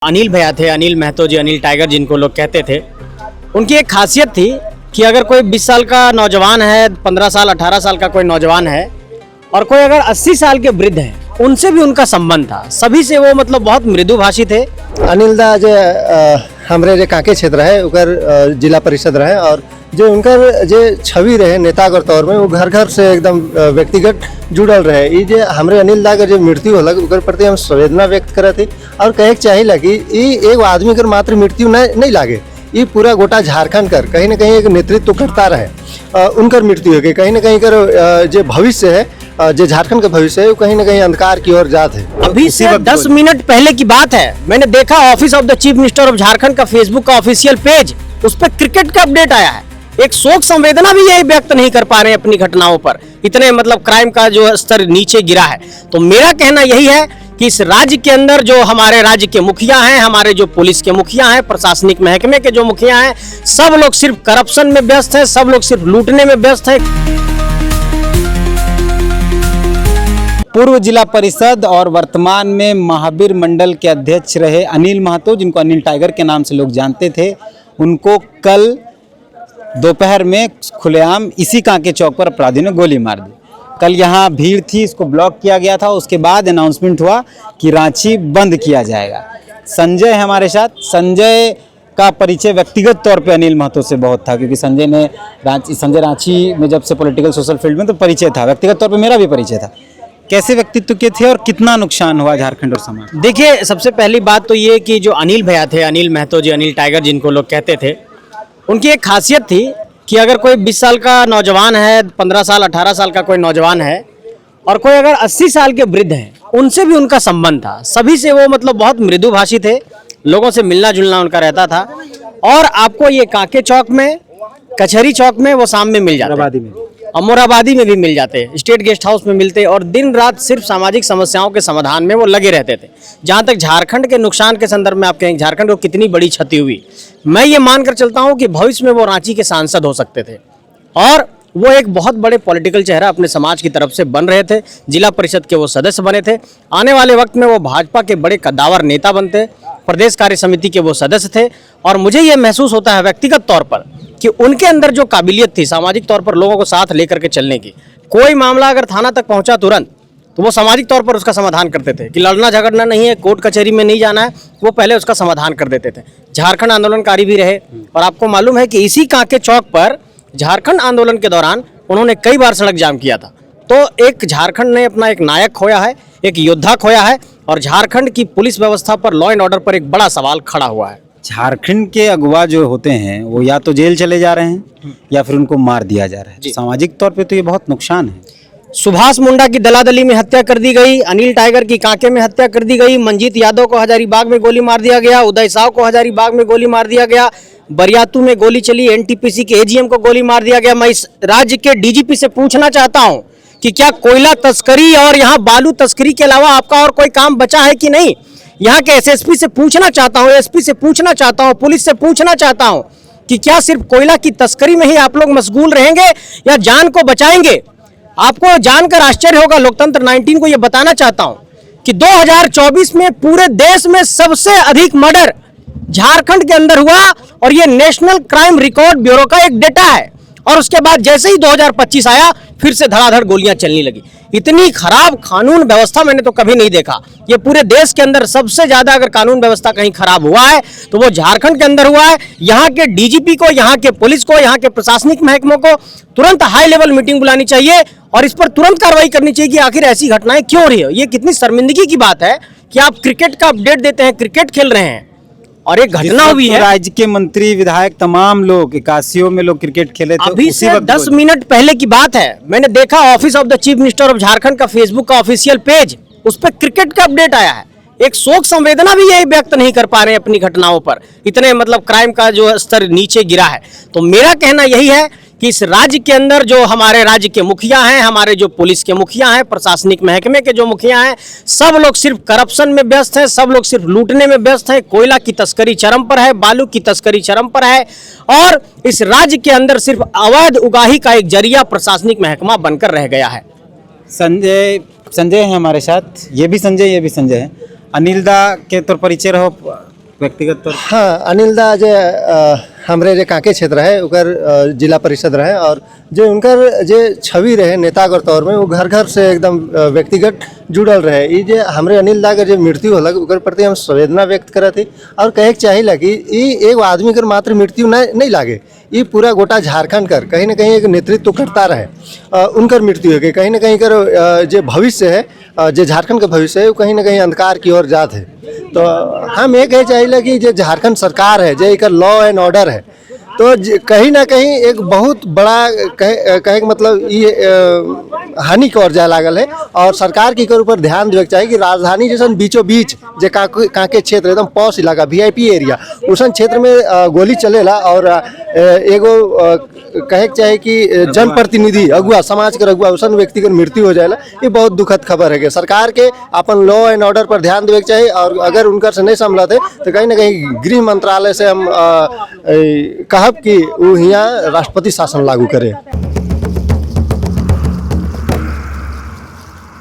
अनिल भैया थे, अनिल महतो जी, अनिल टाइगर जिनको लोग कहते थे। उनकी एक खासियत थी कि अगर कोई 20 साल का नौजवान है, 15 साल 18 साल का कोई नौजवान है और कोई अगर 80 साल के वृद्ध है, उनसे भी उनका संबंध था। सभी से वो मतलब बहुत मृदुभाषी थे। अनिल दा जे हमरे जे कांके क्षेत्र है उकर जिला परिषद रहे और जो उनकर जे छवि रहे नेता के तौर में वो घर घर से एकदम व्यक्तिगत जुड़ल रहे। ये जे हमरे अनिल दा के जो मृत्यु होलक उकर प्रति हम संवेदना व्यक्त करे थे और कहे के चाहिए कि ये एक आदमी कर मात्र मृत्यु नहीं लागे, ये पूरा गोटा झारखंड कर कहीं ना कहीं एक नेतृत्व करता रहे। उनकर मृत्यु हो गई कहीं ना कहीं कर जो भविष्य है, जो झारखंड का भविष्य है वो कहीं ना कहीं अंधकार की ओर जात है। अभी से 10 मिनट पहले की बात है, मैंने देखा office of the chief minister of Jharkhand का फेसबुक का ऑफिशियल पेज, उस पर क्रिकेट का अपडेट आया है। एक शोक संवेदना भी यही व्यक्त नहीं कर पा रहे हैं अपनी घटनाओं पर। इतने मतलब क्राइम का जो स्तर नीचे गिरा है। तो मेरा कहना यही है कि इस राज्य के अंदर जो हमारे राज्य के मुखिया हैं, हमारे जो पुलिस के मुखिया हैं, प्रशासनिक महकमे के जो मुखिया हैं, सब लोग सिर्फ करप्शन में व्यस्त हैं, सब लोग सिर्फ लूटने में व्यस्त हैं। पूर्व जिला परिषद और वर्तमान में महावीर मंडल के अध्यक्ष रहे अनिल महतो, जिनको अनिल टाइगर के नाम से लोग जानते थे, उनको कल दोपहर में खुलेआम इसी कांके चौक पर अपराधियों ने गोली मार दी। कल यहाँ भीड़ थी, इसको ब्लॉक किया गया था। उसके बाद अनाउंसमेंट हुआ कि रांची बंद किया जाएगा। संजय है हमारे साथ। संजय का परिचय व्यक्तिगत तौर पे अनिल महतो से बहुत था, क्योंकि संजय रांची में जब से पॉलिटिकल सोशल फील्ड में तो परिचय था। व्यक्तिगत तौर पे मेरा भी परिचय था। कैसे व्यक्तित्व के थे और कितना नुकसान हुआ झारखंड और समाज? देखिए, सबसे पहली बात तो ये कि जो अनिल भैया थे, अनिल महतो जी, अनिल टाइगर जिनको लोग कहते थे, उनकी एक खासियत थी कि अगर कोई 20 साल का नौजवान है, 15 साल 18 साल का कोई नौजवान है और कोई अगर 80 साल के वृद्ध हैं, उनसे भी उनका संबंध था। सभी से वो मतलब बहुत मृदुभाषी थे, लोगों से मिलना जुलना उनका रहता था। और आपको ये कांके चौक में, कचहरी चौक में वो शाम में मिल जाते हैं, मोराबादी में भी मिल जाते, स्टेट गेस्ट हाउस में मिलते और दिन रात सिर्फ सामाजिक समस्याओं के समाधान में वो लगे रहते थे। जहाँ तक झारखंड के नुकसान के संदर्भ में आप कहेंगे झारखंड को कितनी बड़ी क्षति हुई, मैं ये मानकर चलता हूँ कि भविष्य में वो रांची के सांसद हो सकते थे और वो एक बहुत बड़े पॉलिटिकल चेहरा अपने समाज की तरफ से बन रहे थे। जिला परिषद के वो सदस्य बने थे। आने वाले वक्त में वो भाजपा के बड़े कद्दावर नेता बनते, प्रदेश कार्य समिति के वो सदस्य थे। और मुझे ये महसूस होता है व्यक्तिगत तौर पर कि उनके अंदर जो काबिलियत थी सामाजिक तौर पर लोगों को साथ लेकर के चलने की, कोई मामला अगर थाना तक पहुंचा तुरंत तो वो सामाजिक तौर पर उसका समाधान करते थे कि लड़ना झगड़ना नहीं है, कोर्ट कचहरी में नहीं जाना है, वो पहले उसका समाधान कर देते थे। झारखंड आंदोलनकारी भी रहे और आपको मालूम है कि इसी कांके चौक पर झारखंड आंदोलन के दौरान उन्होंने कई बार सड़क जाम किया था। तो एक झारखंड ने अपना एक नायक खोया है, एक योद्धा खोया है और झारखंड की पुलिस व्यवस्था पर, लॉ एंड ऑर्डर पर एक बड़ा सवाल खड़ा हुआ है। झारखंड के अगुवा जो होते हैं वो या तो जेल चले जा रहे हैं या फिर उनको मार दिया जा रहा है। सामाजिक तौर पे तो ये बहुत नुकसान है। सुभाष मुंडा की दलादली में हत्या कर दी गई, अनिल टाइगर की कांके में हत्या कर दी गई, मंजीत यादव को हजारीबाग में गोली मार दिया गया, उदय साव को हजारीबाग में गोली मार दिया गया, बरियातू में गोली चली, एनटीपीसी के एजीएम को गोली मार दिया गया। मैं इस राज्य के डीजीपी से पूछना चाहता हूं कि क्या कोयला तस्करी और यहाँ बालू तस्करी के अलावा आपका और कोई काम बचा है कि नहीं? यहाँ के एसएसपी से पूछना चाहता हूँ, एसपी से पूछना चाहता हूँ, पुलिस से पूछना चाहता हूँ कि क्या सिर्फ कोयला की तस्करी में ही आप लोग मशगूल रहेंगे या जान को बचाएंगे? आपको जानकर आश्चर्य होगा, लोकतंत्र 19 को यह बताना चाहता हूं कि 2024 में पूरे देश में सबसे अधिक मर्डर झारखंड के अंदर हुआ और यह नेशनल क्राइम रिकॉर्ड ब्यूरो का एक डेटा है। और उसके बाद जैसे ही 2025 आया, फिर से धड़ाधड़ गोलियां चलने लगी। इतनी खराब कानून व्यवस्था मैंने तो कभी नहीं देखा। ये पूरे देश के अंदर सबसे ज्यादा अगर कानून व्यवस्था कहीं खराब हुआ है तो वो झारखंड के अंदर हुआ है। यहाँ के डीजीपी को, यहाँ के पुलिस को, यहाँ के प्रशासनिक महकमों को तुरंत हाई लेवल मीटिंग बुलानी चाहिए और इस पर तुरंत कार्रवाई करनी चाहिए कि आखिर ऐसी घटनाएं क्यों रही है। ये कितनी शर्मिंदगी की बात है कि आप क्रिकेट का अपडेट देते हैं, क्रिकेट खेल रहे हैं और एक घटना हुई है। राज्य के मंत्री, विधायक, तमाम लोग 81 में लोग क्रिकेट खेले थे। अभी से 10 मिनट पहले की बात है, मैंने देखा office of the chief minister of Jharkhand का फेसबुक का ऑफिशियल पेज, उस पर क्रिकेट का अपडेट आया है। एक शोक संवेदना भी यही व्यक्त नहीं कर पा रहे हैं अपनी घटनाओं पर। इतने मतलब क्राइम का जो स्तर नीचे गिरा है। तो मेरा कहना यही है कि इस राज्य के अंदर जो हमारे राज्य के मुखिया हैं, हमारे जो पुलिस के मुखिया हैं, प्रशासनिक महकमे के जो मुखिया हैं, सब लोग सिर्फ करप्शन में व्यस्त हैं, सब लोग सिर्फ लूटने में व्यस्त हैं। कोयला की तस्करी चरम पर है, बालू की तस्करी चरम पर है और इस राज्य के अंदर सिर्फ अवैध उगाही का एक जरिया प्रशासनिक महकमा बनकर रह गया है। संजय है हमारे साथ। ये भी संजय है। अनिल दा के तो परिचय रहो व्यक्तिगत तौर हाँ, अनिल दा जे हमरे जे कांके क्षेत्र है उकर जिला परिषद रहे और जो उनकर जे छवि रहे नेता के तौर में वो घर घर से एकदम व्यक्तिगत जुड़ल रहे। ये जे हमरे अनिल दा के जे मृत्यु होलक उकर प्रति हम संवेदना व्यक्त करत ही और कहे के चाहिए कि ये एक आदमी कर मात्र मृत्यु नहीं लागे, ये पूरा गोटा झारखंड कर कहीं ना कहीं एक नेतृत्व करता रहे। उनकर मृत्यु है कि कहीं ना कहीं कर जे भविष्य है जे झारखंड का भविष्य है वो कहीं ना कहीं अंधकार की ओर जात है। तो हम ये कहे चाहिए कि जो झारखंड सरकार है जो एक लॉ एंड ऑर्डर है तो कहीं ना कहीं एक बहुत बड़ा कहे मतलब ये हानि की ओर जाए लागल है और सरकार के ऊपर ध्यान देवे के चाहिए कि राजधानी जैसा बीचों बीच जे कांके क्षेत्र एकदम पॉश इलाका VIP एरिया उसन क्षेत्र में गोली चलेला और एगो कहे के चाहे कि जनप्रतिनिधि अगुआ समाज के अगुआ उसन व्यक्ति के मृत्यु हो जाएला, ये बहुत दुखद खबर है कि सरकार के अपन लॉ एंड ऑर्डर पर ध्यान देवे के चाहिए और अगर उनकर से नहीं संभलत है तो कहीं ना कहीं गृह मंत्रालय से हम कहब कि वो यहाँ राष्ट्रपति शासन लागू करे।